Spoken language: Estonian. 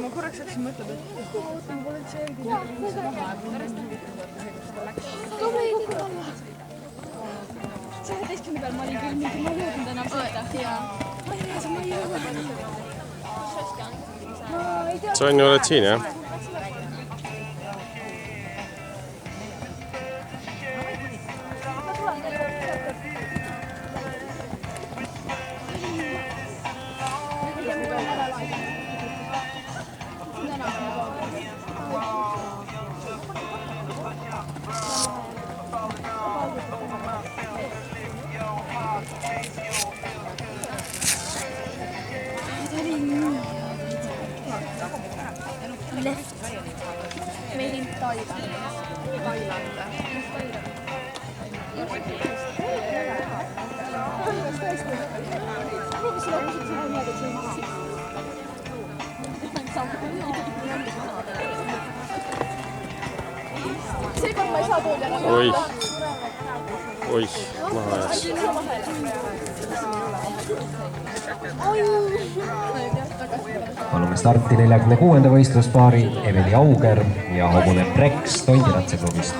Ma korraks hakkasin mõtlema, et ma pole tšergi maha, et mul on läks. 17 peal ma olin küll mingi, ma jõudnud enam sõita. Sonja, oled siin, jah? Left. Made in Thailand. Oih, maha jääks. Palume starti 46. võistluspaari Eveli Auger ja hobune Prex Tondiratse klubist.